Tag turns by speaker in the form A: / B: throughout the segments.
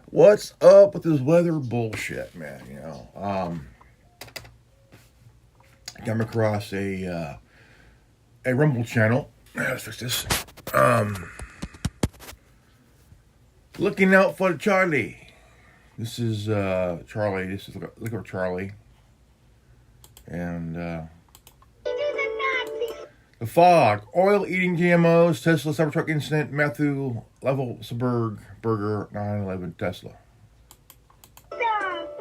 A: What's up with this weather bullshit, man? Come across a Rumble channel. Let's fix this. Um, Looking out for Charlie. This is Charlie. This is look at Charlie, and the fog, oil-eating GMOs, Tesla Cybertruck incident, Matthew Level Suburg Burger 911 Tesla.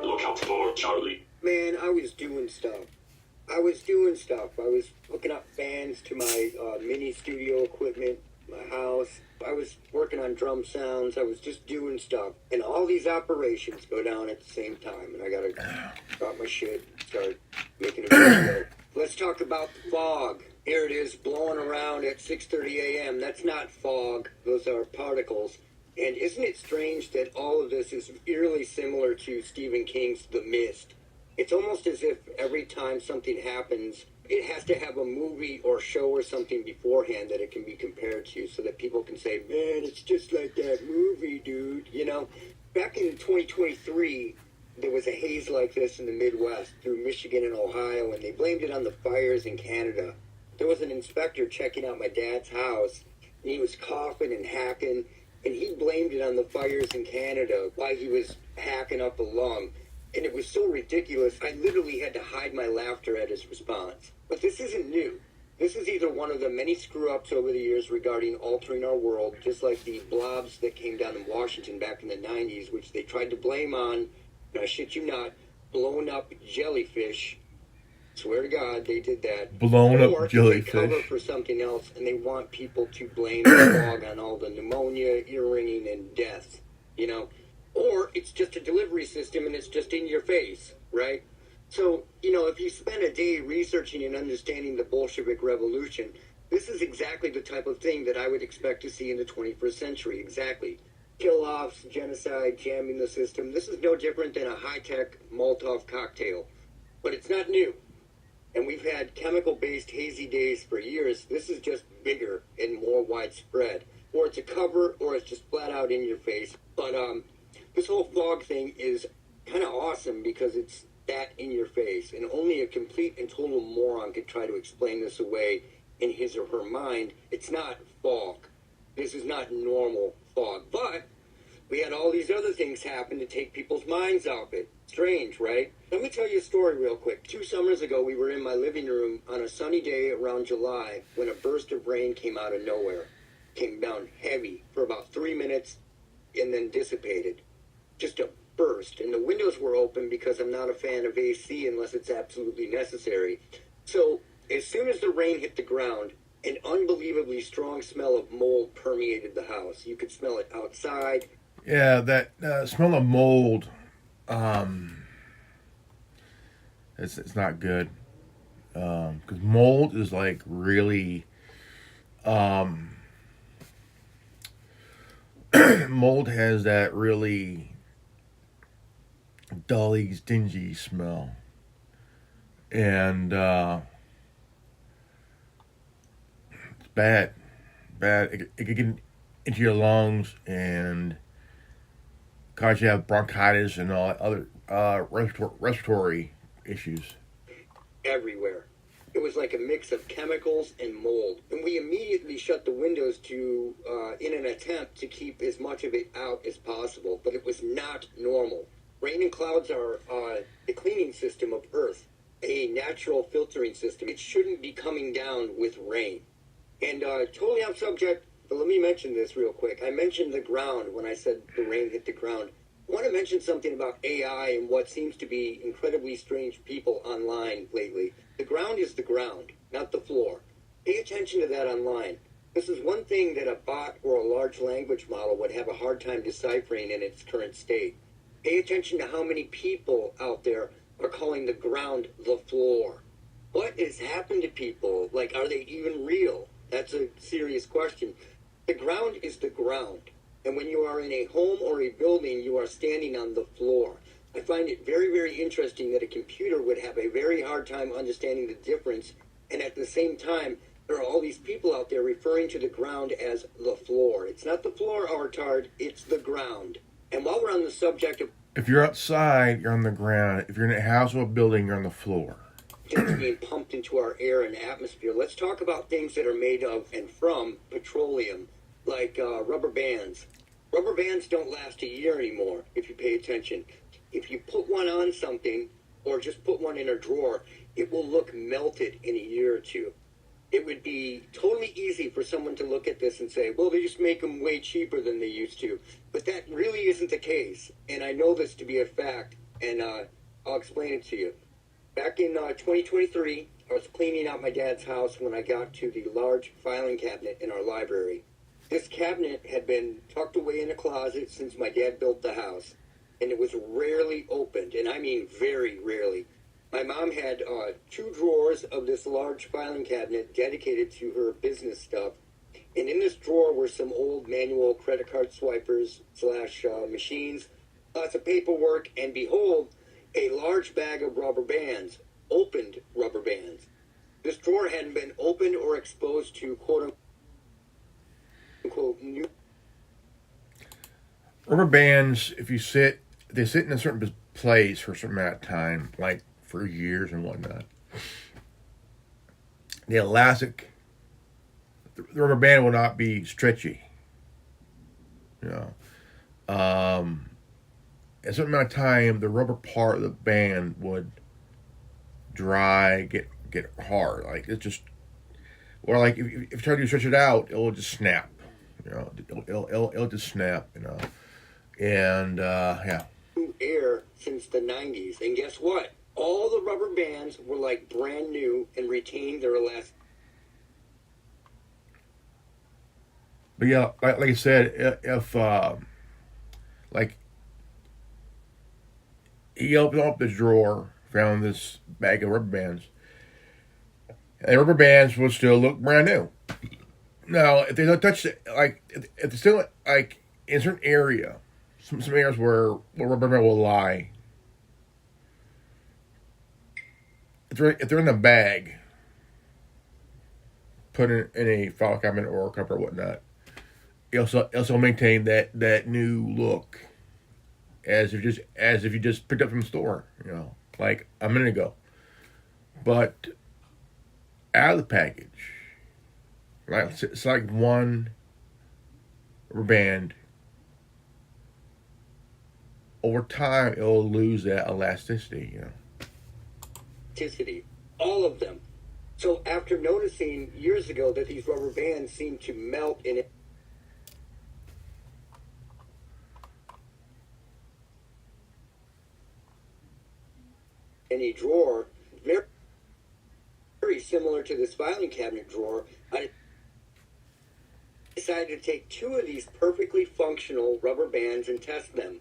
B: Look out for Charlie.
C: Man, I was doing stuff. I was hooking up fans to my mini studio equipment, my house. I was working on drum sounds. I was just doing stuff. And all these operations go down at the same time. And I got to drop my shit, start making a video. Let's talk about the fog. Here it is blowing around at 6:30 a.m. That's not fog. Those are particles. And isn't it strange that all of this is eerily similar to Stephen King's The Mist? It's almost as if every time something happens, it has to have a movie or show or something beforehand that it can be compared to so that people can say, man, it's just like that movie, dude. You know, back in 2023, there was a haze like this in the Midwest through Michigan and Ohio, and they blamed it on the fires in Canada. There was an inspector checking out my dad's house, and he was coughing and hacking, and he blamed it on the fires in Canada while he was hacking up a lung. And it was so ridiculous, I literally had to hide my laughter at his response. But this isn't new. This is either one of the many screw-ups over the years regarding altering our world, just like the blobs that came down in Washington back in the 90s, which they tried to blame on, and I shit you not, blowing up jellyfish. Swear to God, they did that.
A: Blown
C: or
A: up jellyfish.
C: They cover for something else, and they want people to blame the fog on all the pneumonia, ear ringing, and death, you know? Or it's just a delivery system and it's just in your face, right? So, you know, if you spend a day researching and understanding the Bolshevik Revolution, this is exactly the type of thing that I would expect to see in the 21st century. Exactly. Kill-offs, genocide, jamming the system. This is no different than a high-tech Molotov cocktail. But it's not new. And we've had chemical-based hazy days for years. This is just bigger and more widespread. Or it's a cover, or it's just flat out in your face. But, this whole fog thing is kind of awesome because it's that in your face, and only a complete and total moron could try to explain this away in his or her mind. It's not fog. This is not normal fog. But we had all these other things happen to take people's minds off it. Strange, right? Let me tell you a story real quick. 2 summers ago, we were in my living room on a sunny day around July when a burst of rain came out of nowhere. Came down heavy for about 3 minutes and then dissipated. Just a burst, and the windows were open because I'm not a fan of AC unless it's absolutely necessary. So as soon as the rain hit the ground, an unbelievably strong smell of mold permeated the house. You could smell it outside.
A: Yeah, that smell of mold. It's not good. Because mold is like really. Mold has that really dully, stingy smell, and it's bad. It could get into your lungs and cause you to have bronchitis and all other respiratory issues.
C: Everywhere. It was like a mix of chemicals and mold. And we immediately shut the windows in an attempt to keep as much of it out as possible. But it was not normal. Rain and clouds are the cleaning system of Earth, a natural filtering system. It shouldn't be coming down with rain. And totally off subject, but let me mention this real quick. I mentioned the ground when I said the rain hit the ground. I want to mention something about AI and what seems to be incredibly strange people online lately. The ground is the ground, not the floor. Pay attention to that online. This is one thing that a bot or a large language model would have a hard time deciphering in its current state. Pay attention to how many people out there are calling the ground the floor. What has happened to people? Like, are they even real? That's a serious question. The ground is the ground. And when you are in a home or a building, you are standing on the floor. I find it very, very interesting that a computer would have a very hard time understanding the difference, and at the same time, there are all these people out there referring to the ground as the floor. It's not the floor, Artard, it's the ground. And while we're on the subject of
A: If you're outside, you're on the ground. If you're in a house or a building, you're on the floor.
C: just being pumped into our air and atmosphere, let's talk about things that are made of and from petroleum, like rubber bands. Rubber bands don't last a year anymore, if you pay attention. If you put one on something, or just put one in a drawer, it will look melted in a year or two. It would be totally easy for someone to look at this and say, well, they just make them way cheaper than they used to. But that really isn't the case. And I know this to be a fact, and I'll explain it to you. Back in 2023, I was cleaning out my dad's house when I got to the large filing cabinet in our library. This cabinet had been tucked away in a closet since my dad built the house, and it was rarely opened, and I mean very rarely. My mom had 2 drawers of this large filing cabinet dedicated to her business stuff, and in this drawer were some old manual credit card swipers / machines, lots of paperwork, and behold, a large bag of rubber bands, opened rubber bands. This drawer hadn't been opened or exposed to quote-unquote new.
A: Rubber bands, if you sit, they sit in a certain place for a certain amount of time, like for years and whatnot. The elastic, the rubber band will not be stretchy. You know, a certain amount of time, the rubber part of the band would dry, get hard. Like it's just, or like if you try to stretch it out, it'll just snap. You know, it'll just snap. You know, and yeah.
C: Air since the 90s, and guess what? All the rubber bands were like brand new and retained their elastic.
A: But yeah, like I said, if like he opened up this drawer, found this bag of rubber bands, and the rubber bands will still look brand new. Now, if they don't touch it, like if it's still like in a certain area, some areas where rubber band will lie. If they're in a bag, put it in a file cabinet or a cup or whatnot, it'll maintain that new look, as if you just picked up from the store, you know, like a minute ago. But out of the package, right? It's like one rubber band. Over time, it'll lose that elasticity, you know.
C: All of them. So after noticing years ago that these rubber bands seem to melt in any drawer, very similar to this filing cabinet drawer, I decided to take 2 of these perfectly functional rubber bands and test them.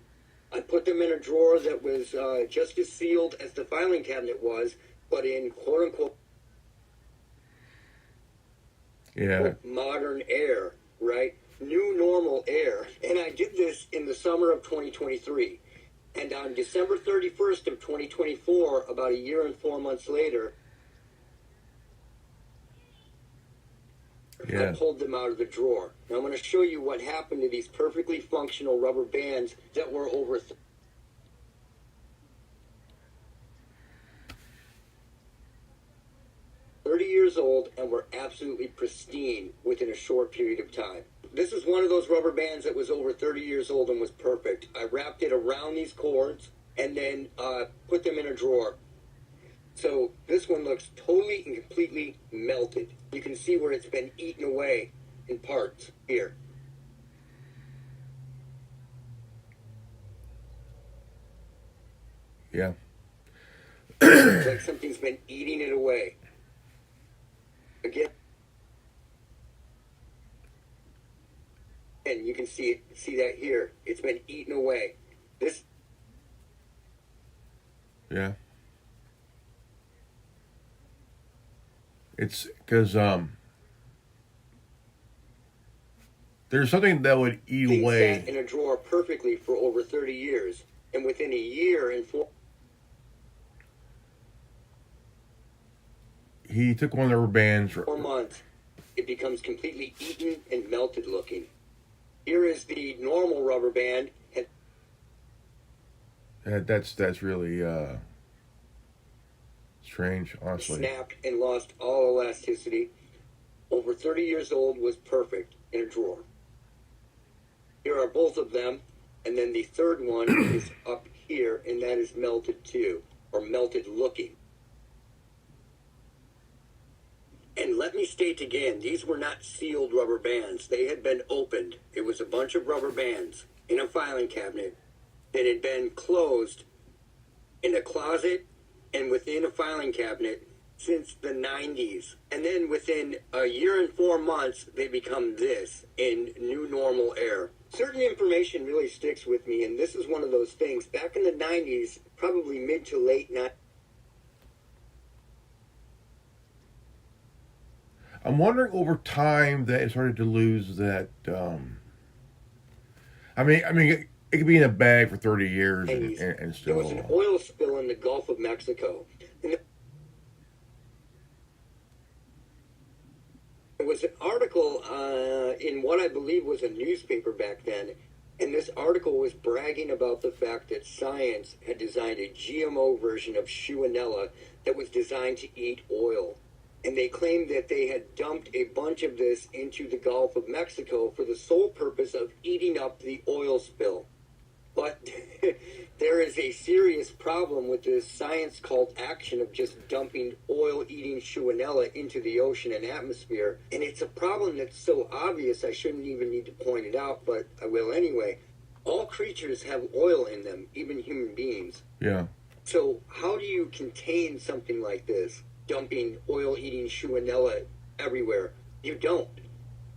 C: I put them in a drawer that was just as sealed as the filing cabinet was, but in quote-unquote modern air, right? New normal air. And I did this in the summer of 2023. And on December 31st of 2024, about a year and 4 months later, I pulled them out of the drawer. Now I'm going to show you what happened to these perfectly functional rubber bands that were over 30 years old and were absolutely pristine within a short period of time. This is one of those rubber bands that was over 30 years old and was perfect. I wrapped it around these cords and then put them in a drawer. So this one looks totally and completely melted. You can see where it's been eaten away in parts here.
A: Yeah.
C: It's like something's been eating it away. Again, and you can see that here. It's been eaten away. This.
A: Yeah. It's because there's something that would eat away.
C: Sat in a drawer perfectly for over 30 years, and within a year and 4.
A: He took one of the rubber bands.
C: 4 months. it becomes completely eaten and melted looking. Here is the normal rubber band.
A: That's really strange, honestly.
C: Snapped and lost all elasticity. Over 30 years old, was perfect in a drawer. Here are both of them, and then the third one is up here, and that is melted too, or melted looking. And let me state again, these were not sealed rubber bands. They had been opened. It was a bunch of rubber bands in a filing cabinet that had been closed in a closet and within a filing cabinet since the 90s. And then within a year and 4 months, they become this in new normal air. Certain information really sticks with me, and this is one of those things. Back in the 90s, probably mid to late 90s,
A: I'm wondering over time that it started to lose that. It could be in a bag for 30 years and still.
C: there was an oil spill in the Gulf of Mexico. And there was an article in what I believe was a newspaper back then, and this article was bragging about the fact that science had designed a GMO version of Schuanella that was designed to eat oil. And they claimed that they had dumped a bunch of this into the Gulf of Mexico for the sole purpose of eating up the oil spill. But there is a serious problem with this science cult action of just dumping oil-eating Schuanella into the ocean and atmosphere. And it's a problem that's so obvious I shouldn't even need to point it out, but I will anyway. All creatures have oil in them, even human beings.
A: Yeah.
C: So how do you contain something like this? Dumping oil-eating Schuanella everywhere. You don't.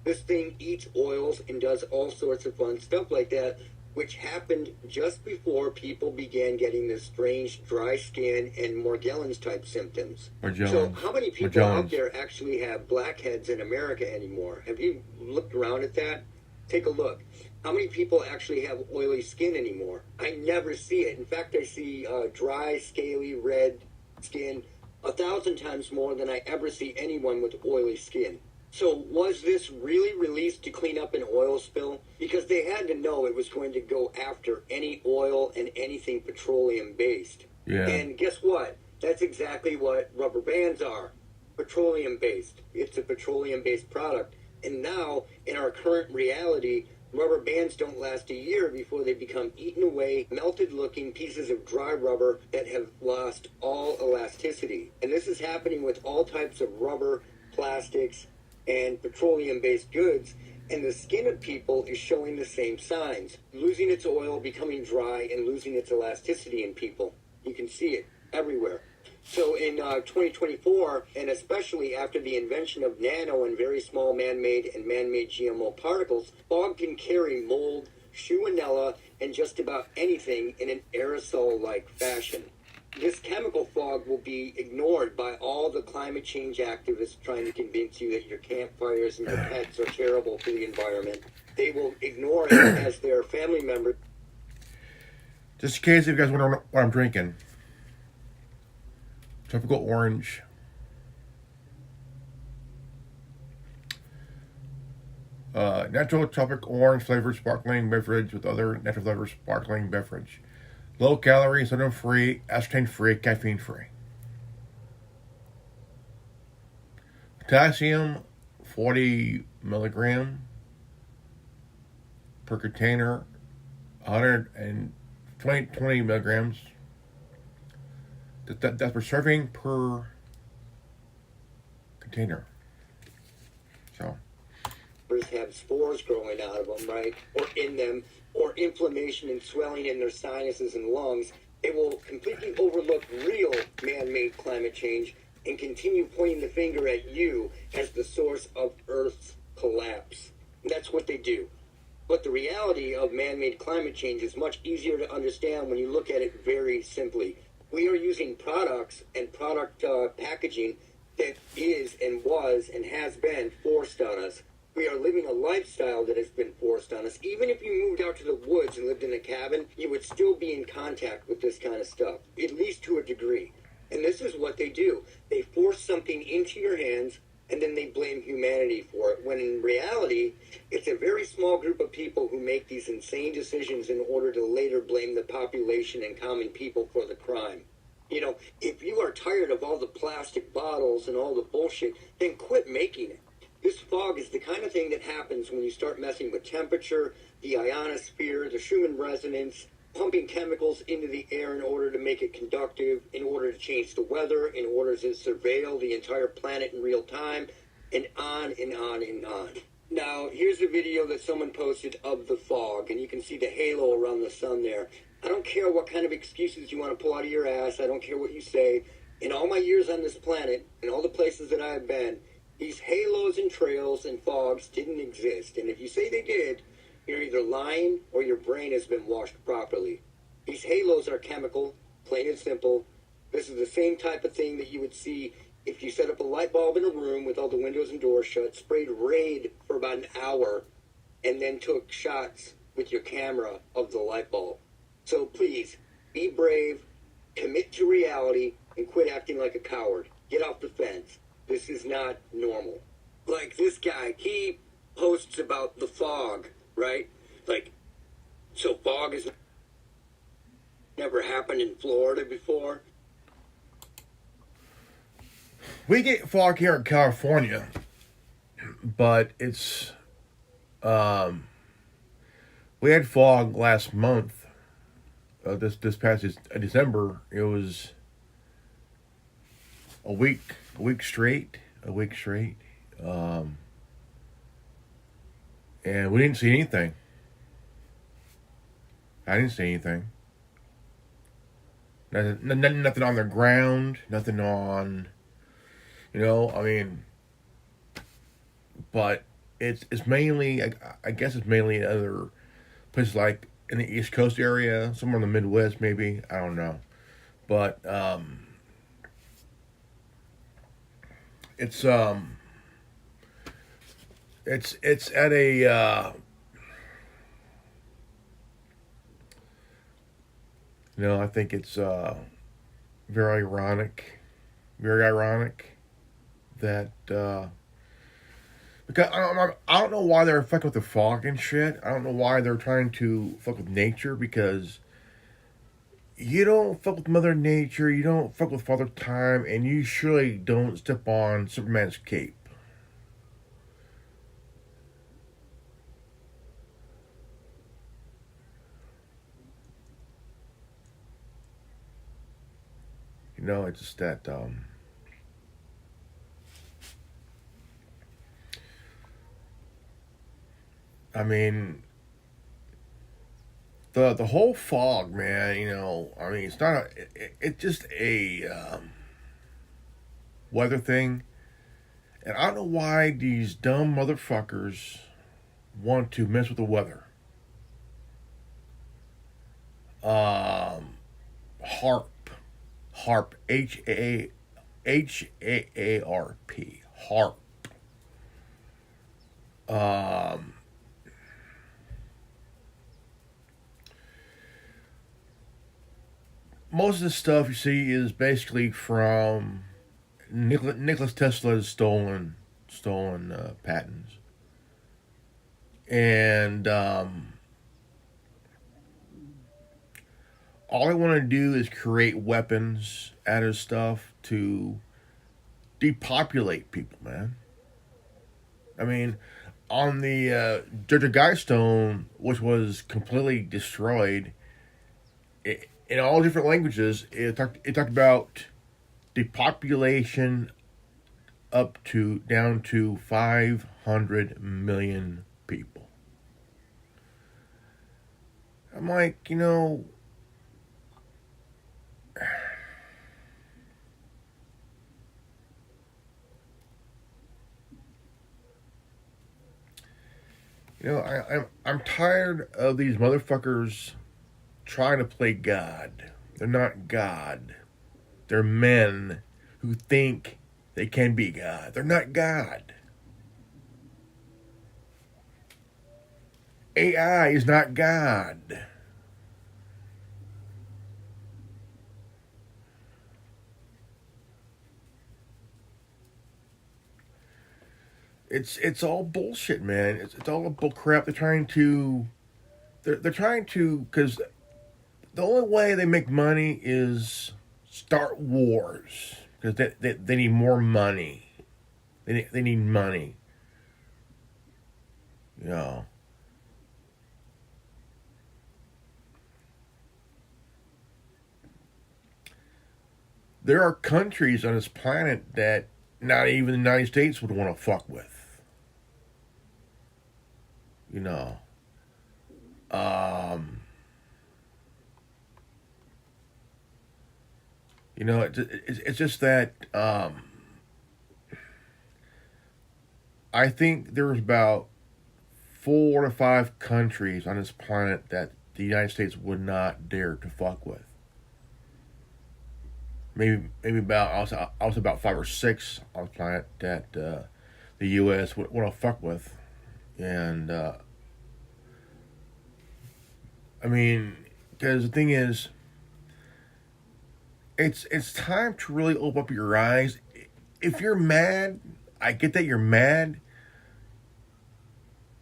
C: This thing eats oils and does all sorts of fun stuff like that, which happened just before people began getting this strange dry skin and Morgellons type symptoms. So how many people out there actually have blackheads in America anymore? Have you looked around at that? Take a look. How many people actually have oily skin anymore? I never see it. In fact, I see dry, scaly, red skin 1,000 times more than I ever see anyone with oily skin. So was this really released to clean up an oil spill? Because they had to know it was going to go after any oil and anything petroleum based.
A: Yeah.
C: And guess what? That's exactly what rubber bands are. Petroleum based. It's a petroleum based product. And now, in our current reality, rubber bands don't last a year before they become eaten away, melted-looking pieces of dry rubber that have lost all elasticity. And this is happening with all types of rubber, plastics, and petroleum-based goods. And the skin of people is showing the same signs. Losing its oil, becoming dry, and losing its elasticity in people. You can see it everywhere. So in 2024, and especially after the invention of nano and very small man-made and man-made GMO particles, fog can carry mold, Schuanella, and just about anything in an aerosol-like fashion. This chemical fog will be ignored by all the climate change activists trying to convince you that your campfires and your pets are terrible for the environment. They will ignore it as their family members.
A: Just in case if you guys wonder what I'm drinking. Tropical orange. Natural tropical orange flavored sparkling beverage with other natural flavored sparkling beverage. Low calorie, sodium free, aspartame free, caffeine free. Potassium, 40 milligram per container, 120 milligrams. That's per serving per container. So.
C: Have spores growing out of them, right? Or in them, or inflammation and swelling in their sinuses and lungs. It will completely overlook real man-made climate change and continue pointing the finger at you as the source of Earth's collapse. That's what they do. But the reality of man-made climate change is much easier to understand when you look at it very simply. We are using products and product packaging that is and was and has been forced on us. We are living a lifestyle that has been forced on us. Even if you moved out to the woods and lived in a cabin, you would still be in contact with this kind of stuff, at least to a degree. And this is what they do. They force something into your hands and then they blame humanity for it, when in reality, it's a very small group of people who make these insane decisions in order to later blame the population and common people for the crime. You know, if you are tired of all the plastic bottles and all the bullshit, then quit making it. This fog is the kind of thing that happens when you start messing with temperature, the ionosphere, the Schumann resonance, pumping chemicals into the air in order to make it conductive, in order to change the weather, in order to surveil the entire planet in real time, and on and on and on. Now, here's a video that someone posted of the fog, and you can see the halo around the sun there. I don't care what kind of excuses you want to pull out of your ass. I don't care what you say. In all my years on this planet, in all the places that I've been, these halos and trails and fogs didn't exist. And if you say they did, you're either lying or your brain has been washed properly. These halos are chemical, plain and simple. This is the same type of thing that you would see if you set up a light bulb in a room with all the windows and doors shut, sprayed Raid for about an hour, and then took shots with your camera of the light bulb. So please, be brave, commit to reality, and quit acting like a coward. Get off the fence. This is not normal. Like this guy, he posts about the fog, right? Like, so fog has never happened in Florida before.
A: We get fog here in California, but it's we had fog last month. This past December, it was a week straight, and we didn't see anything. I didn't see anything. Nothing on the ground, nothing on, you know, I mean, but it's mainly, I guess it's mainly in other places like in the East Coast area, somewhere in the Midwest maybe, I don't know. But it's at a you know, I think it's very ironic that because I don't know why they're fucking with the fog and shit. I don't know why they're trying to fuck with nature, because you don't fuck with Mother Nature, you don't fuck with Father Time, and you surely don't step on Superman's cape. You know, it's just that I mean, the whole fog, man. You know, I mean, it's not it's just a weather thing, and I don't know why these dumb motherfuckers want to mess with the weather. HARP, HAARP, HARP. Most of the stuff you see is basically from Nikola Tesla's stolen patents, and all they want to do is create weapons out of stuff to depopulate people, man. I mean, on the Georgia Guidestone, which was completely destroyed, in all different languages, it talked about depopulation down to 500 million people. I'm like, you know, I'm tired of these motherfuckers trying to play God. They're not God. They're men who think they can be God. They're not God. AI is not God. It's all bullshit, man. It's all bull crap. They're trying to because the only way they make money is start wars because they need more money. They need money. You know. There are countries on this planet that not even the United States would want to fuck with. You know. Um, it's just that I think there's about 4 to 5 countries on this planet that the United States would not dare to fuck with. Maybe about also about 5 or 6 on the planet that the U.S. would want to fuck with, and I mean, because the thing is, it's time to really open up your eyes. If you're mad, I get that you're mad,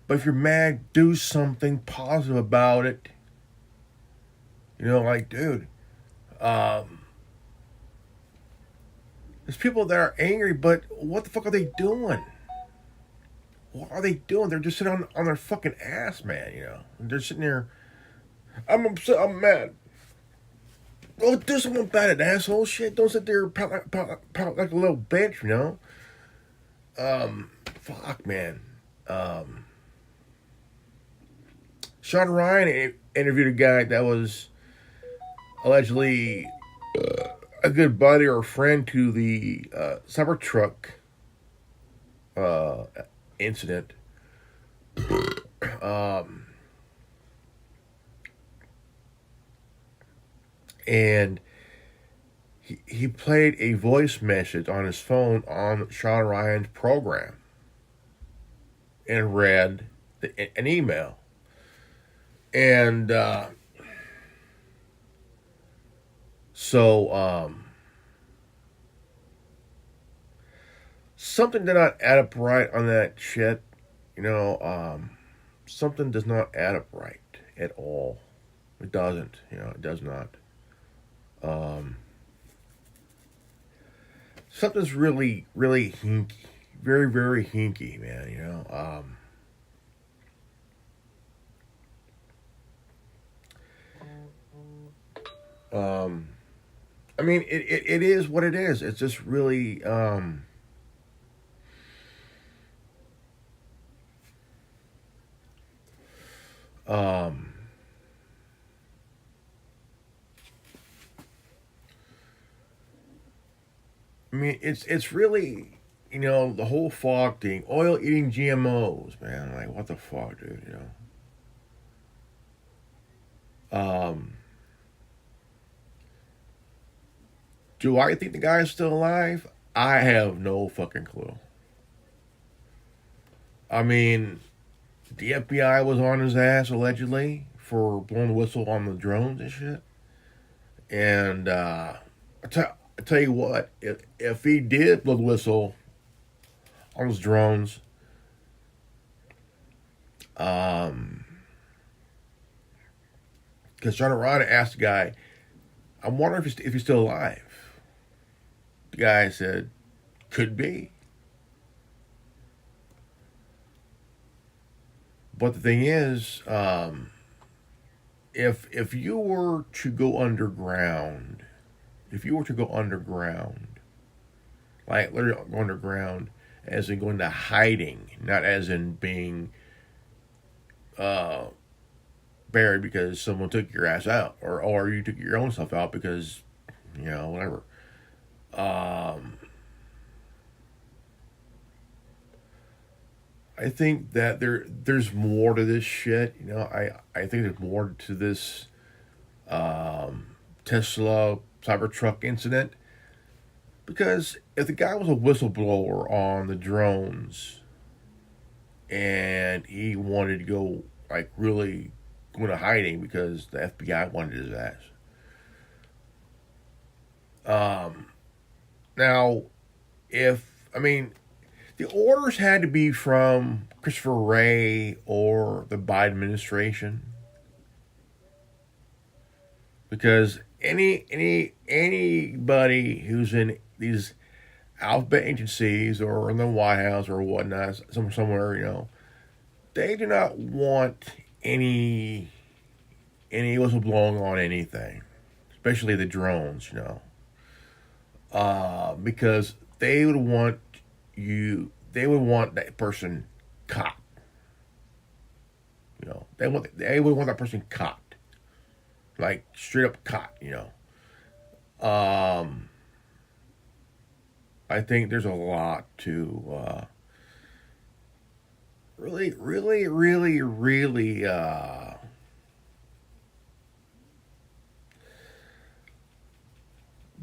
A: but if you're mad, do something positive about it. Like, dude, um, there's people that are angry, but what the fuck are they doing? What are they doing? They're just sitting on their fucking ass, man. They're sitting there. I'm upset. I'm mad. Well, do something about it, asshole. Shit, don't sit there pout like a little bitch. Fuck, man. Um, Sean Ryan interviewed a guy that was allegedly a good buddy or friend to the Cybertruck uh, incident. Um, and he played a voice message on his phone on Sean Ryan's program and read an email. And so something did not add up right on that shit. Something does not add up right at all. It doesn't. It does not. Um, Something's really, really hinky. Very, very hinky, man. Um, I mean, it is what it is. It's just really, um, I mean, it's really, the whole fog thing, oil eating GMOs, man. Like, what the fuck, dude? Um, do I think the guy is still alive? I have no fucking clue. I mean, the FBI was on his ass allegedly for blowing the whistle on the drones and shit. And I tell you what, if he did blow the whistle on his drones, because John Arada asked the guy, I wonder if he's still alive. The guy said, could be. But the thing is, if you were to go underground, like literally go underground, as in going to hiding, not as in being buried because someone took your ass out, or you took your own stuff out because whatever. Um, I think that there's more to this shit. I think there's more to this Tesla Cybertruck incident, because if the guy was a whistleblower on the drones and he wanted to go like really go into hiding because the FBI wanted his ass. Now, if I mean, The orders had to be from Christopher Wray or the Biden administration, because anybody who's in these alphabet agencies or in the White House or whatnot, somewhere, they do not want any whistleblowing on anything, especially the drones, because they would want that person caught. They would want that person caught, like straight up caught. I think there's a lot to really, really, really, really.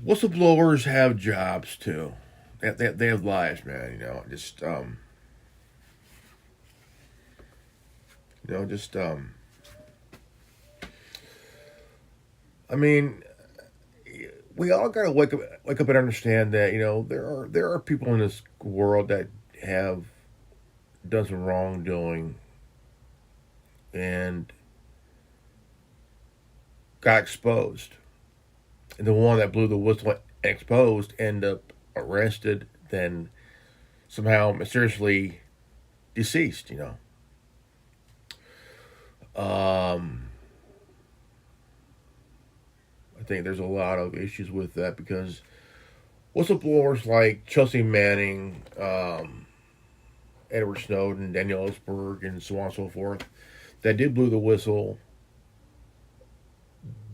A: Whistleblowers have jobs too. They have lives, man. I mean, we all gotta wake up and understand that there are people in this world that have done some wrongdoing and got exposed. And the one that blew the whistle and exposed ended up arrested, then somehow mysteriously deceased. I think there's a lot of issues with that because whistleblowers like Chelsea Manning, Edward Snowden, Daniel Ellsberg, and so on and so forth, that did blow the whistle,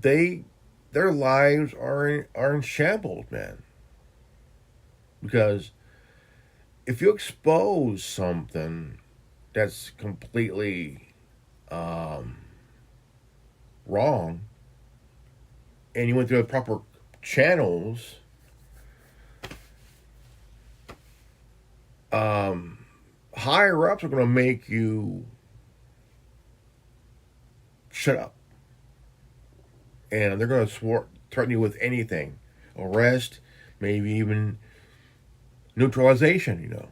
A: their lives are in shambles, man. Because if you expose something that's completely wrong, and you went through the proper channels, higher ups are going to make you shut up. And they're going to threaten you with anything. Arrest, maybe even neutralization,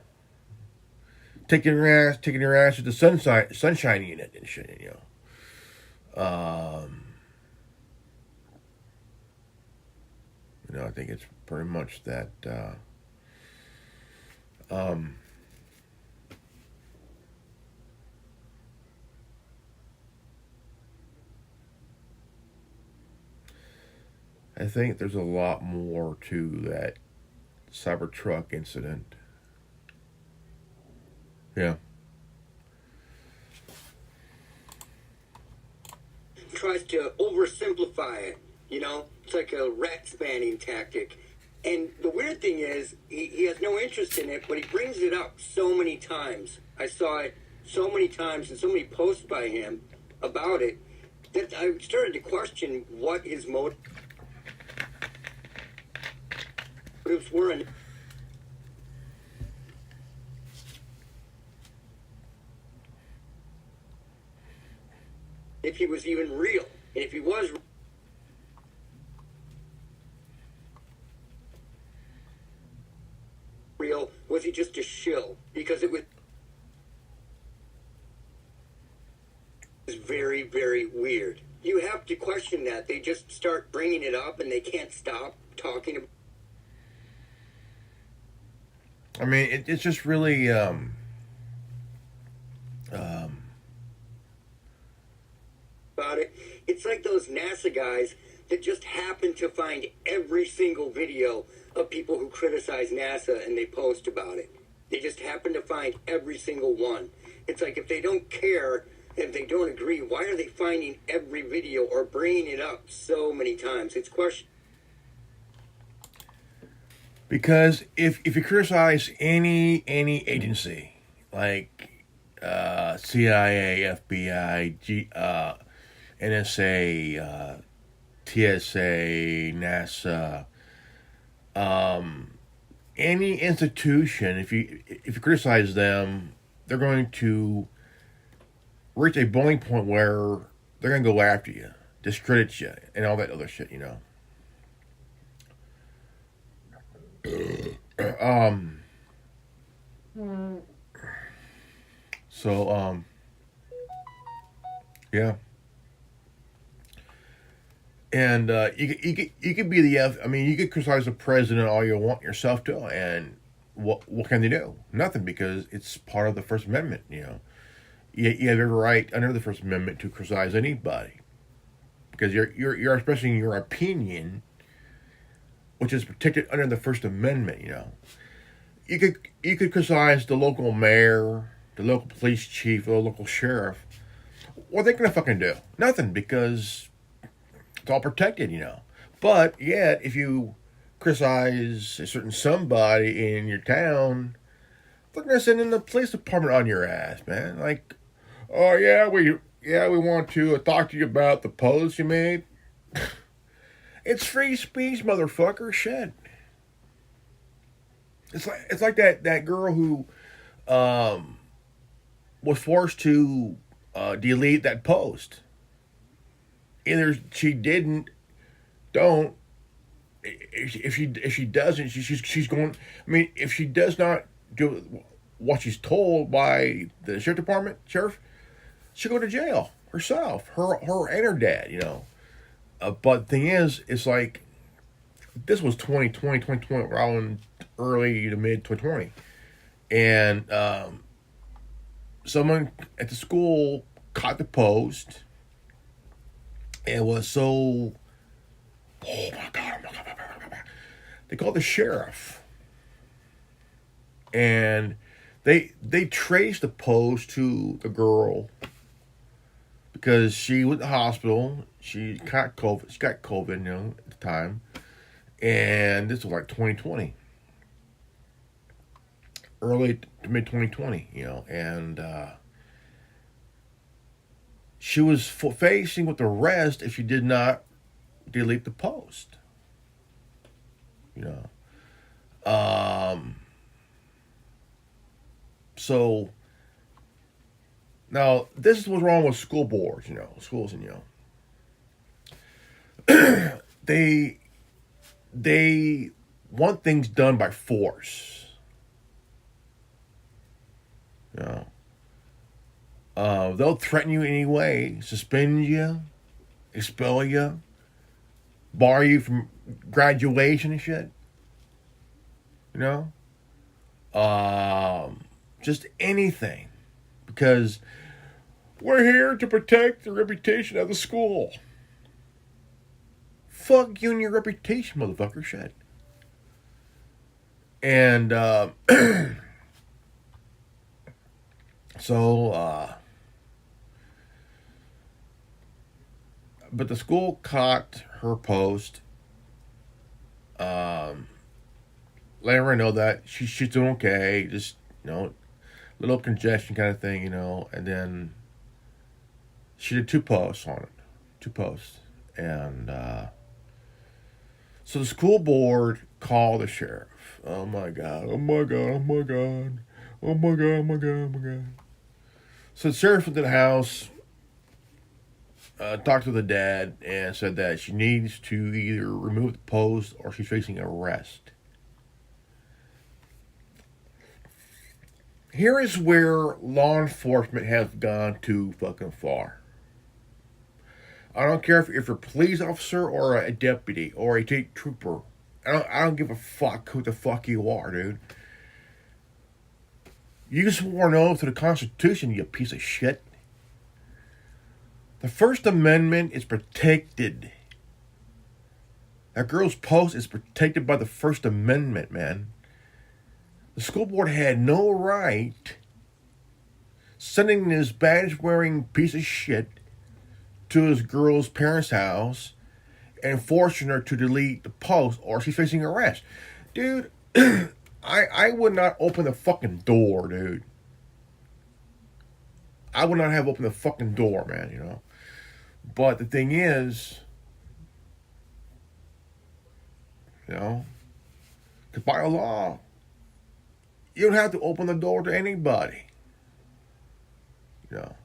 A: Taking your ass to the sunshine unit and shit, I think it's pretty much that. I think there's a lot more to that Cybertruck incident. Yeah.
C: Tries to oversimplify it, It's like a rat spanning tactic. And the weird thing is, he has no interest in it, but he brings it up so many times. I saw it so many times and so many posts by him about it that I started to question what his motives were. And if he was even real. And if he was real, was he just a shill? Because it was very, very weird. You have to question that. They just start bringing it up and they can't stop talking about
A: I mean, it's just really
C: it. It's like those NASA guys that just happen to find every single video of people who criticize NASA and they post about it. They just happen to find every single one. It's like if they don't care, if they don't agree, why are they finding every video or bringing it up so many times? It's question.
A: because if you criticize any agency like CIA, FBI, NSA, TSA, NASA, any institution, if you criticize them, they're going to reach a boiling point where they're going to go after you, discredit you, and all that other shit, So, yeah. And you could be the F. I mean, you could criticize the president all you want yourself to, and what can they do? Nothing, because it's part of the First Amendment. You have every right under the First Amendment to criticize anybody, because you're expressing your opinion, which is protected under the First Amendment. You could criticize the local mayor, the local police chief, or the local sheriff. What are they gonna fucking do? Nothing, because it's all protected. But yet, if you criticize a certain somebody in your town, they're gonna send in the police department on your ass, man. Like, oh we want to talk to you about the post you made. It's free speech, motherfucker. Shit. It's like that girl who was forced to delete that post. Either she didn't, don't. If she doesn't, she's going. I mean, if she does not do what she's told by the sheriff, she'll go to jail herself. Her and her dad. But the thing is, it's like this was 2020, around early to mid 2020, and someone at the school caught the post and was so, oh my god, they called the sheriff, and they traced the post to the girl because she was in the hospital. She got COVID. She got COVID, at the time, and this was like 2020, early to mid 2020, and she was facing with arrest if she did not delete the post. So now this is what's wrong with school boards. Schools, and they want things done by force. They'll threaten you anyway, suspend you, expel you, bar you from graduation and shit. Just anything, because we're here to protect the reputation of the school. Fuck you and your reputation, motherfucker. Shit. And so but the school caught her post, letting her know that she's doing okay, just little congestion kind of thing, and then she did 2 posts on it, and so the school board called the sheriff. Oh my god, oh my god, oh my god, oh my god, oh my god, oh my god. So the sheriff went to the house, talked to the dad, and said that she needs to either remove the post or she's facing arrest. Here is where law enforcement has gone too fucking far. I don't care if you're a police officer or a deputy or a state trooper. I don't give a fuck who the fuck you are, dude. You swore an oath to the Constitution, you piece of shit. The First Amendment is protected. That girl's post is protected by the First Amendment, man. The school board had no right sending this badge-wearing piece of shit to this girl's parents' house and forcing her to delete the post or she's facing arrest. Dude, I would not open the fucking door, dude. I would not have opened the fucking door, man, But the thing is, because by law, you don't have to open the door to anybody. But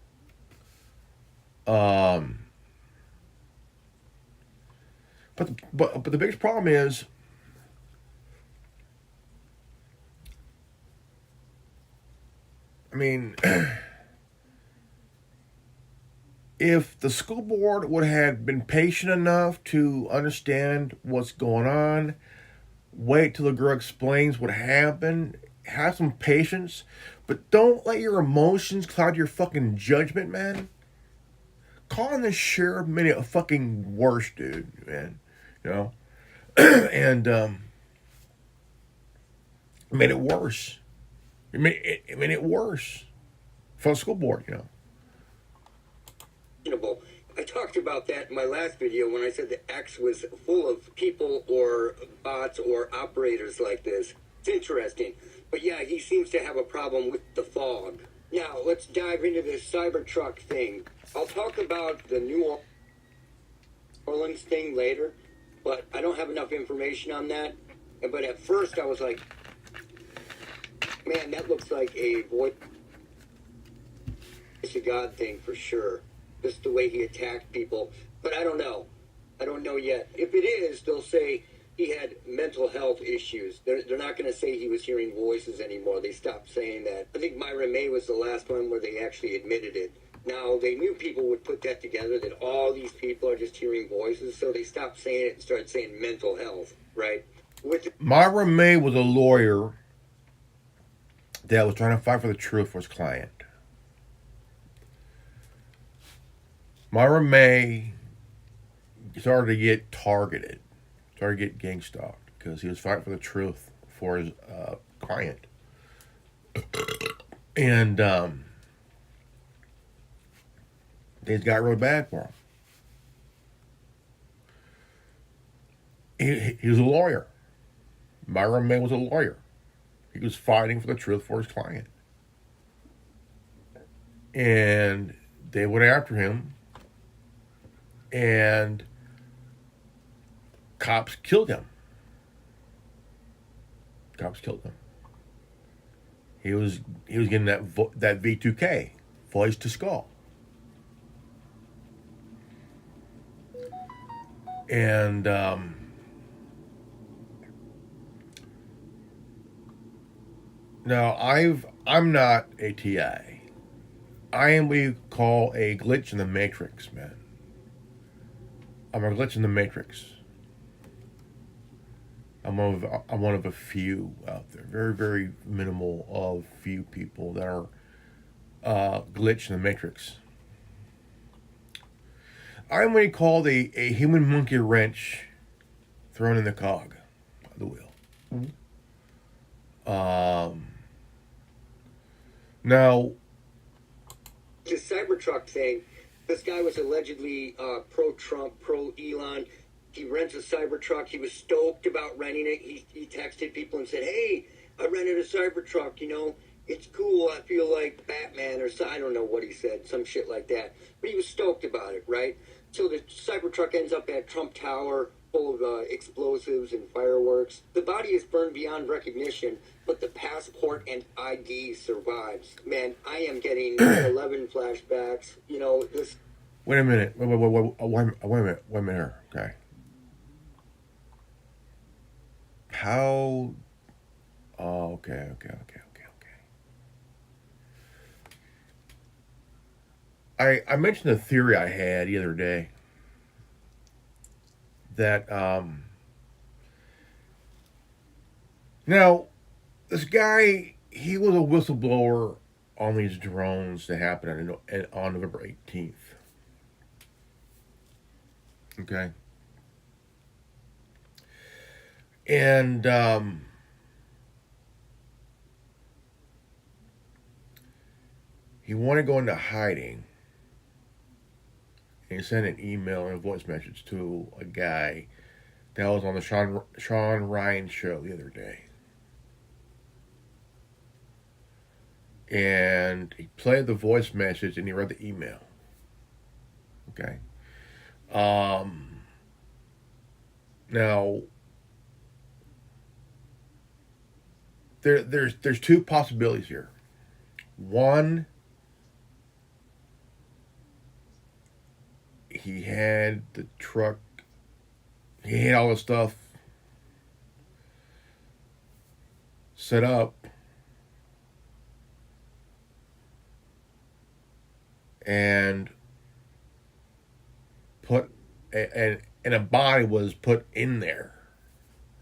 A: the biggest problem is mean, if the school board would have been patient enough to understand what's going on, wait till the girl explains what happened, have some patience, but don't let your emotions cloud your fucking judgment, man. Calling the sheriff made it a fucking worse, dude, man. You know? And it made it worse. It made it worse for the school board, you know.
C: I talked about that in my last video when I said the X was full of people or bots or operators like this. It's interesting. But yeah, he seems to have a problem with the fog. Now, let's dive into this Cybertruck thing. I'll talk about the New Orleans thing later, but I don't have enough information on that. But at first I was like, man, that looks like a voice of God thing for sure. Just the way he attacked people. But I don't know. I don't know yet. If it is, they'll say he had mental health issues. They're not going to say he was hearing voices anymore. They stopped saying that. I think Myra May was the last one where they actually admitted it. Now, they knew people would put that together, that all these people are just hearing voices, so they stopped saying it and started saying mental health, right?
A: Myra May was a lawyer that was trying to fight for the truth for his client. Myra May started to get targeted, started to get gang stalked because he was fighting for the truth for his client. And things got really bad for him. He was a lawyer. Myra May was a lawyer. He was fighting for the truth for his client. And they went after him. And cops killed him. Cops killed him. He was getting that V2K, voice to skull. And now I'm not a TI. I am what you call a glitch in the matrix, man. I'm a glitch in the matrix. I'm one of a few out there. Very, very minimal of few people that are glitch in the matrix. I'm what you call a human monkey wrench thrown in the cog of the wheel. Now,
C: the Cybertruck thing. This guy was allegedly pro-Trump, pro-Elon. He rents a Cybertruck. He was stoked about renting it. He texted people and said, hey, I rented a Cybertruck, you know. It's cool. I feel like Batman or so. I don't know what he said. Some shit like that. But he was stoked about it, right? So the Cybertruck ends up at Trump Tower full of explosives and fireworks. The body is burned beyond recognition, but the passport and ID survives. Man, I am getting 11 flashbacks. You know, this...
A: Wait a minute. Wait a minute here. Okay. How... Oh, okay. I mentioned a theory I had the other day that now this guy, he was a whistleblower on these drones that happened on November 18th. Okay. And he wanted to go into hiding. And he sent an email and a voice message to a guy that was on the Sean Ryan show the other day. And he played the voice message and he read the email. Okay. Now, there's two possibilities here. One, he had the truck, he had all the stuff set up and put and a body was put in there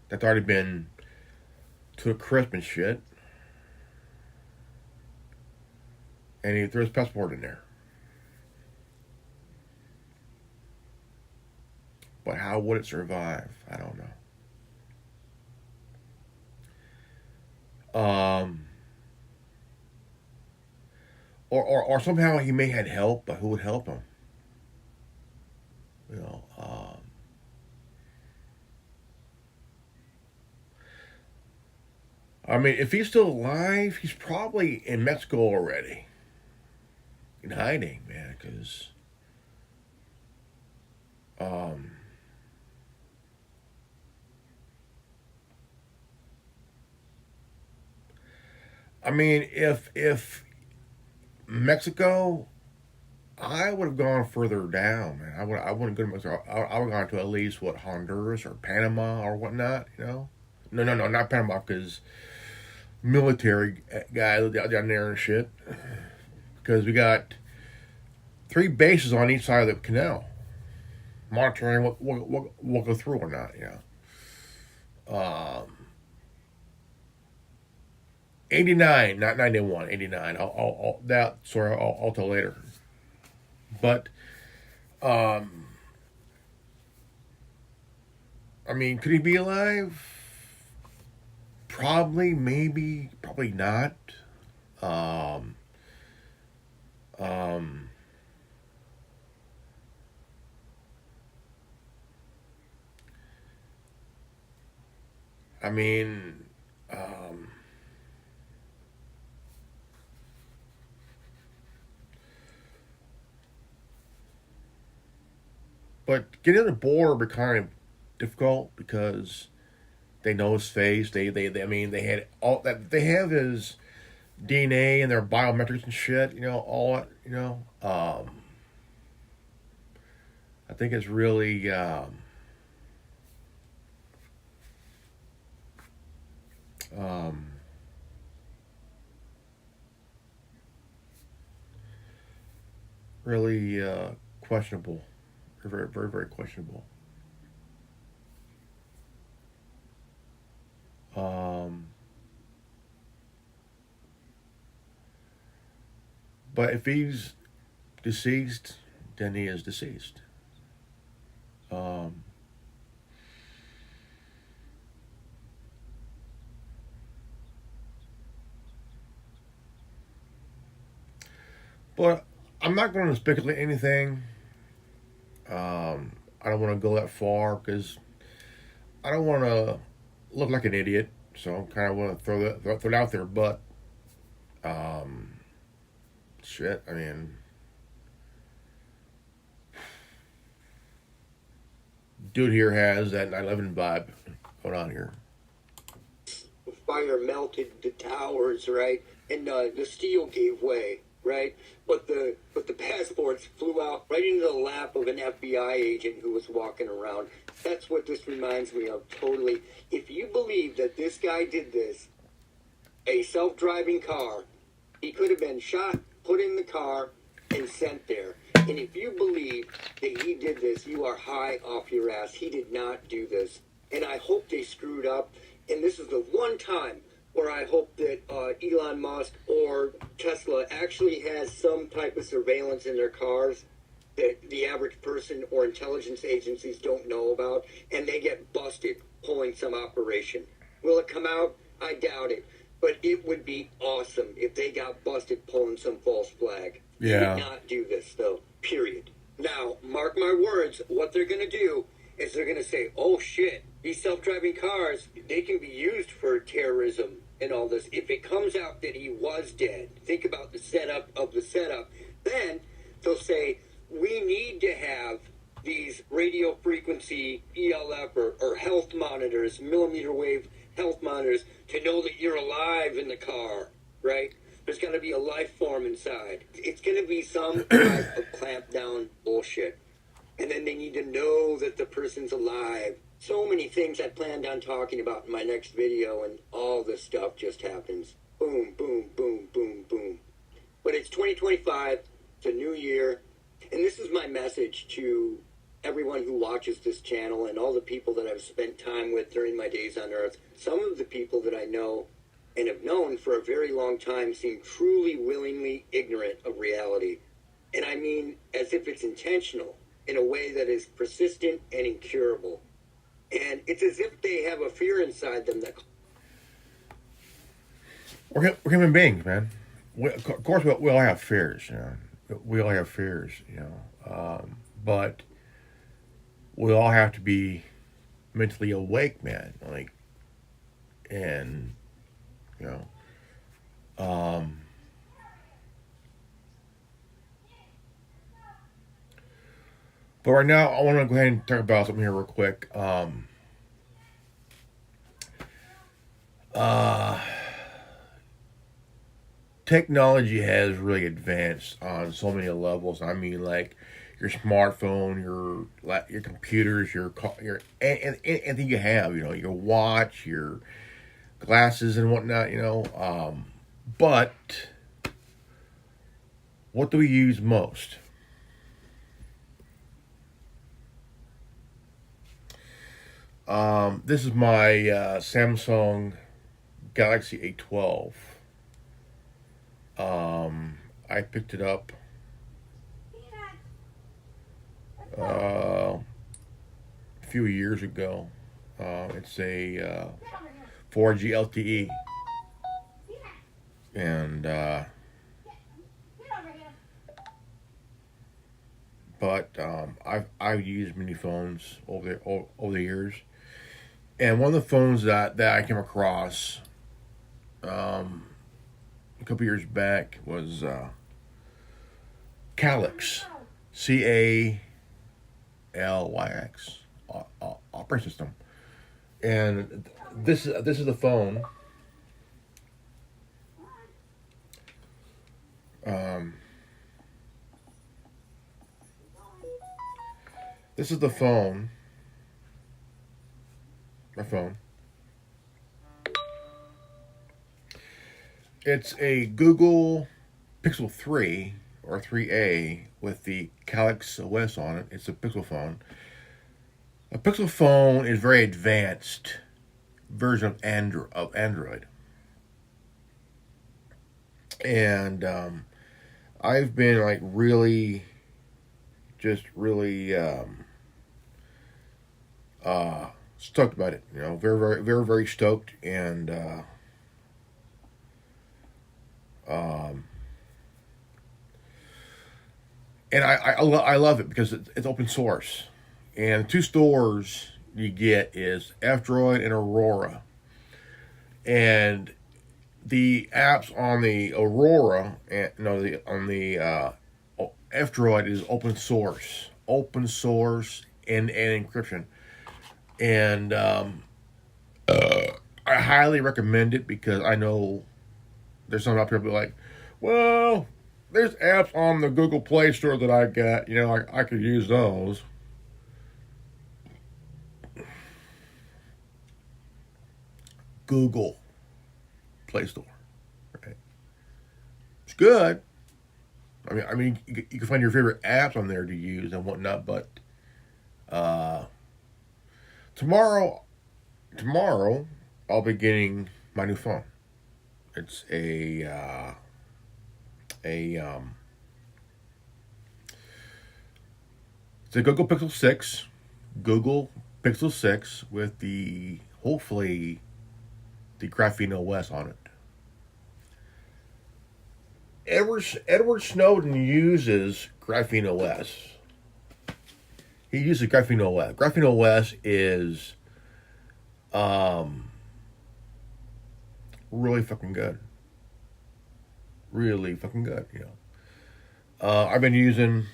A: that's already been to a crisp and shit, and he threw his passport in there. But how would it survive? I don't know. Or somehow he may had help, but who would help him? You know. I mean, if he's still alive, he's probably in Mexico already, in hiding, man. Because, um, I mean, if Mexico, I would have gone further down, man. I wouldn't go to Mexico. I would have gone to at least what, Honduras or Panama or whatnot. You know, no, not Panama, because military guys down there and shit. Because we got 3 bases on each side of the canal, monitoring what we'll go through or not. You know, 89, not 91, 89. I'll tell later. But, I mean, could he be alive? Probably, maybe, probably not. Um, um, I mean, um, but getting on the border would be kind of difficult because they know his face. I mean, they had all that. They have his DNA and their biometrics and shit. You know, all that. You know, I think it's really, um, really questionable. Very, very, very questionable. Um, but if he's deceased, then he is deceased. Um, but I'm not going to speculate anything. I don't want to go that far because I don't want to look like an idiot. So I kind of want to throw it out there. But um, shit, I mean, dude here has that 9/11 vibe going on here.
C: Fire melted the towers, right? And the steel gave way, right? But the passports flew out right into the lap of an FBI agent who was walking around. That's what this reminds me of totally. If you believe that this guy did this, a self-driving car, he could have been shot, put in the car, and sent there. And if you believe that he did this, you are high off your ass. He did not do this. And I hope they screwed up. And this is the one time where I hope that Elon Musk or Tesla actually has some type of surveillance in their cars that the average person or intelligence agencies don't know about, and they get busted pulling some operation. Will it come out? I doubt it. But it would be awesome if they got busted pulling some false flag.
A: Yeah.
C: They did not do this, though. Period. Now, mark my words, what they're going to do is they're going to say, oh shit, these self-driving cars, they can be used for terrorism and all this. If it comes out that he was dead, think about the setup of the setup, then they'll say, we need to have these radio frequency ELF or health monitors, millimeter wave health monitors, to know that you're alive in the car, right? There's got to be a life form inside. It's going to be some type of clamp down bullshit. And then they need to know that the person's alive. So many things I planned on talking about in my next video, and all this stuff just happens. Boom, boom, boom, boom, boom. But it's 2025. It's a new year. And this is my message to everyone who watches this channel and all the people that I've spent time with during my days on Earth. Some of the people that I know and have known for a very long time seem truly willingly ignorant of reality. And I mean as if it's intentional, in a way that is persistent and incurable. And it's as if they have a fear inside them that...
A: We're human beings, man. Of course, we all have fears, you know. We all have fears, you know. But we all have to be mentally awake, man. Like, and, you know, but right now, I want to go ahead and talk about something here real quick. Technology has really advanced on so many levels. I mean, like your smartphone, your computers, your anything you have. You know, your watch, your glasses, and whatnot. You know, but what do we use most? This is my Samsung Galaxy A12. I picked it up a few years ago. It's a 4G LTE, and but I've used many phones over the years, and one of the phones that I came across a couple years back was Calyx, CALYX operating system, and this is the phone. This is the phone. My phone. It's a Google Pixel 3 or 3A with the Calyx OS on it. It's a Pixel phone. A Pixel phone is a very advanced version of Android. And I've been like really, just really stoked about it. You know, very, very, very, very stoked. And I love it because it's open source. And the two stores you get is F-Droid and Aurora. And the apps on the Aurora, on the F-Droid is open source and encryption. And I highly recommend it because I know there's some out there be like, well, there's apps on the Google Play Store that I got. You know, I could use those. Google Play Store, right? It's good. I mean, you can find your favorite apps on there to use and whatnot. But tomorrow, I'll be getting my new phone. It's a it's a Google Pixel 6. Google Pixel 6 with hopefully the Graphene OS on it. Edward Snowden uses Graphene OS. He uses Graphene OS. Graphene OS is really fucking good. Really fucking good, you know. I've been using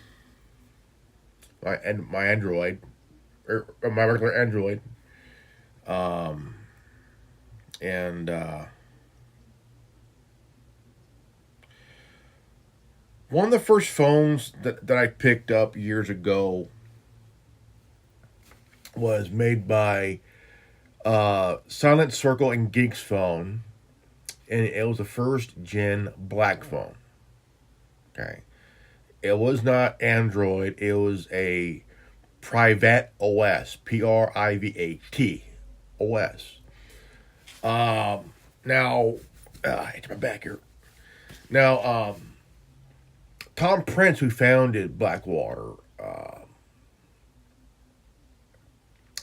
A: my Android, or my regular Android, and one of the first phones that I picked up years ago was made by Silent Circle and Geeks phone, and it was the first gen black phone. Okay, It was not Android. It was a private OS. Privat OS. Now, it's my back here. Now, Tom Prince, who founded Blackwater,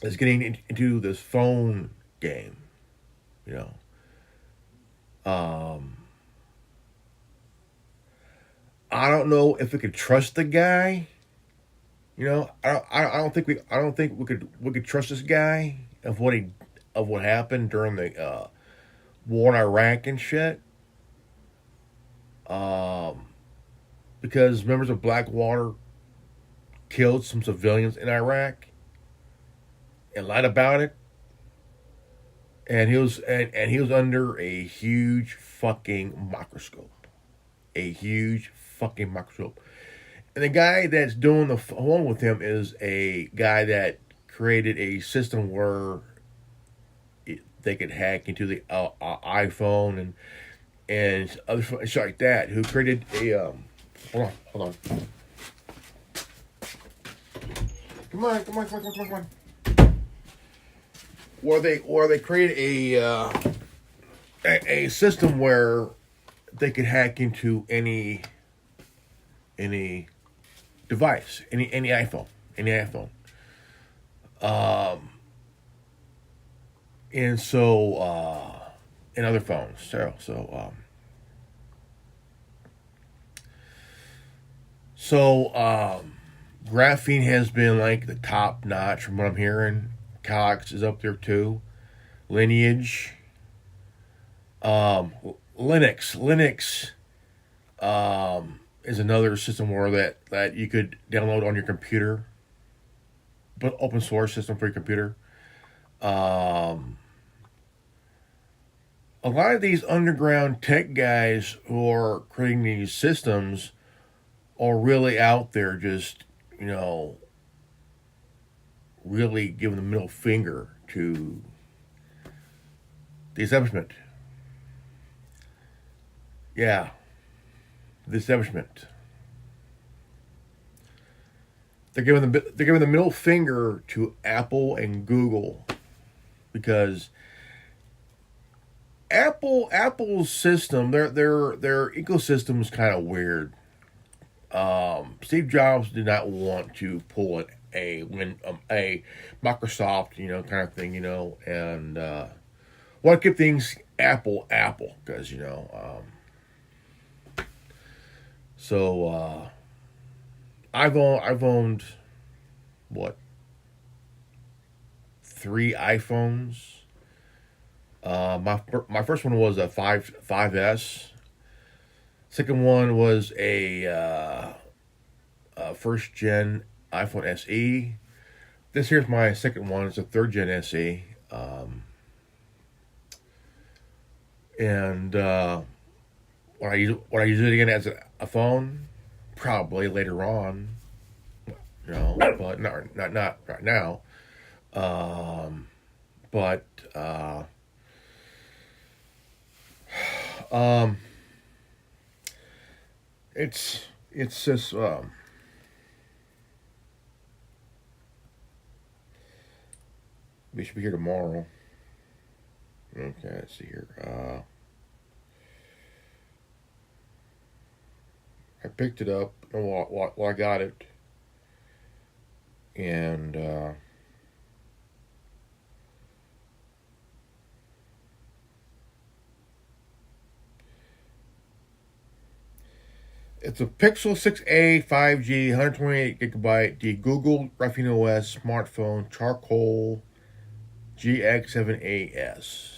A: is getting into this phone game. You know, I don't know if we could trust the guy. You know, I don't think we could trust this guy of what happened during the war in Iraq and shit. Because members of Blackwater killed some civilians in Iraq and lied about it. And he was under a huge fucking microscope. A huge fucking microscope. And the guy that's doing the phone with him is a guy that created a system where they could hack into the iPhone and other shit like that. Who created a hold on. Come on. Where they created a system where they could hack into any device, any iPhone. And so and other phones. So graphene has been like the top notch from what I'm hearing. Cox is up there too. Lineage. Linux is another system where that you could download on your computer. But open source system for your computer. A lot of these underground tech guys who are creating these systems are really out there just, you know, really giving the middle finger to the establishment. Yeah, the establishment. They're giving the middle finger to Apple and Google because Apple's system, their ecosystem is kind of weird. Steve Jobs did not want to pull a Microsoft, you know, kind of thing, you know, and want to keep things Apple because, you know, so I've owned what, 3 iPhones. My first one was a 5S. Second one was a first gen iPhone SE. This here's my second one. It's a third gen SE. And would I use it again as a phone? Probably later on. You know, but not right now. But it's just we should be here tomorrow. Okay, let's see here. I picked it up while I got it, and it's a Pixel 6a 5G 128 gigabyte the Google Graphene OS smartphone charcoal GX7AS.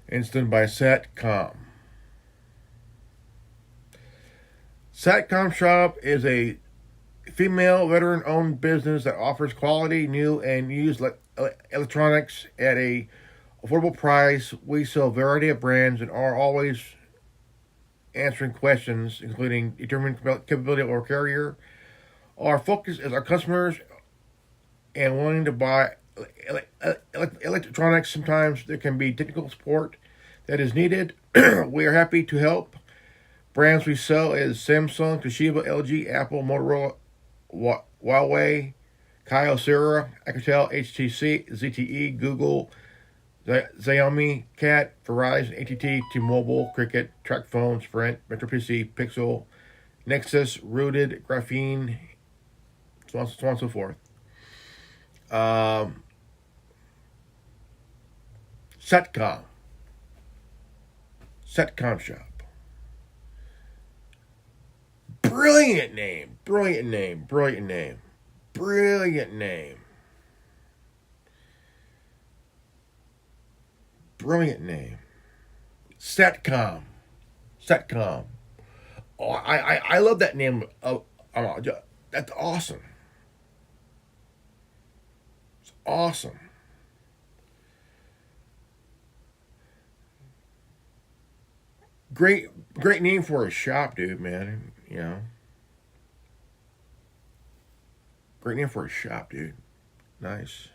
A: And it's done by Satcom. Satcom Shop is a female veteran-owned business that offers quality, new and used electronics at a affordable price. We sell a variety of brands and are always answering questions, including determining capability of our carrier. Our focus is our customers and wanting to buy electronics, sometimes there can be technical support that is needed. We are happy to help. Brands we sell is Samsung, Toshiba, LG, Apple, Motorola, Huawei, Kyocera, Alcatel, HTC, ZTE, Google, Xiaomi, Cat, Verizon, AT&T, T-Mobile, Cricket, TracFone, Sprint, MetroPC, Pixel, Nexus, Rooted, Graphene, so on and so forth. Setcom Shop. Brilliant name. Setcom. Oh, I love that name. That's awesome. It's awesome. Great name for a shop, dude, man. You know. Great name for a shop, dude. Nice.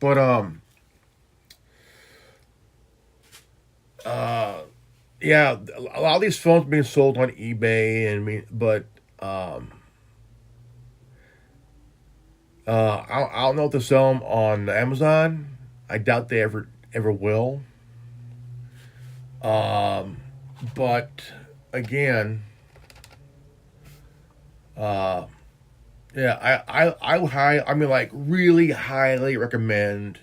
A: But yeah, a lot of these phones being sold on eBay, I don't know if they sell them on Amazon. I doubt they ever will. But again, yeah, I mean, like, really highly recommend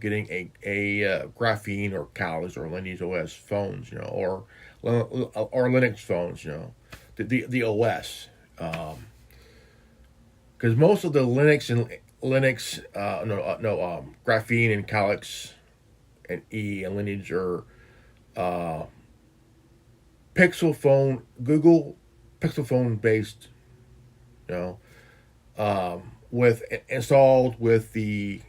A: getting a Graphene or Calix or Lineage OS phones, you know, or Linux phones, you know, the OS, because most of the Graphene and Calix and and Lineage are Google Pixel phone based, you know, with installed with the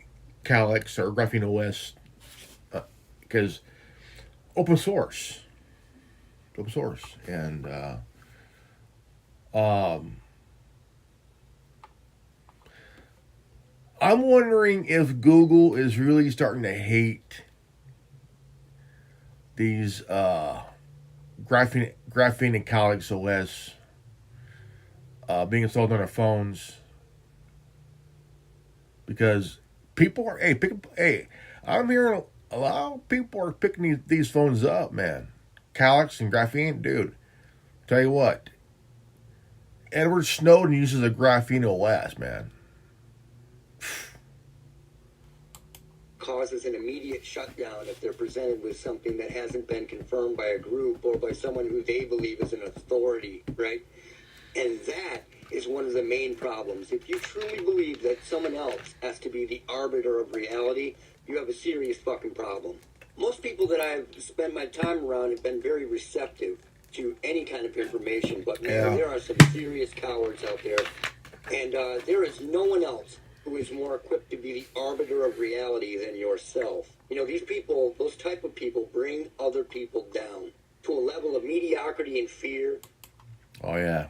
A: Calix or Graphene OS, because open source, and I'm wondering if Google is really starting to hate these Graphene and Calix OS being installed on their phones, because people are I'm hearing a lot of people are picking these phones up, man. Calix and Graphene, dude. Tell you what, Edward Snowden uses a Graphene OS, man.
C: Causes an immediate shutdown if they're presented with something that hasn't been confirmed by a group or by someone who they believe is an authority, right? And that is one of the main problems. If you truly believe that someone else has to be the arbiter of reality, you have a serious fucking problem. Most people that I've spent my time around have been very receptive to any kind of information, but man, there are some serious cowards out there, and there is no one else who is more equipped to be the arbiter of reality than yourself. You know, these people, those type of people, bring other people down to a level of mediocrity and fear.
A: Oh, yeah.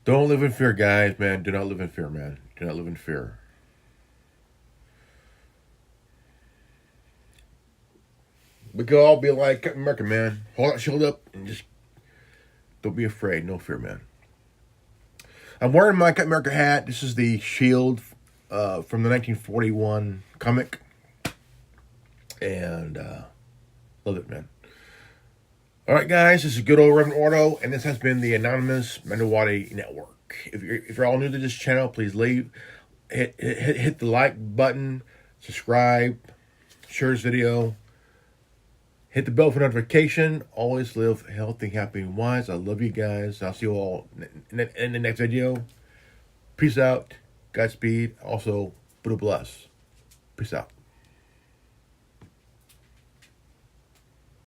A: Don't live in fear, guys, man. Do not live in fear, man. Do not live in fear. We could all be like Captain America, man. Hold that shield up and just don't be afraid. No fear, man. I'm wearing my Captain America hat. This is the shield from the 1941 comic. And love it, man. All right, guys. This is good old Reverend Ordo. And this has been the Anonymous Mando'Ade Network. If you're all new to this channel, please hit the like button, subscribe, share this video. Hit the bell for notification. Always live healthy, happy, and wise. I love you guys. I'll see you all in the next video. Peace out. Godspeed. Also, Buddha bless. Peace out.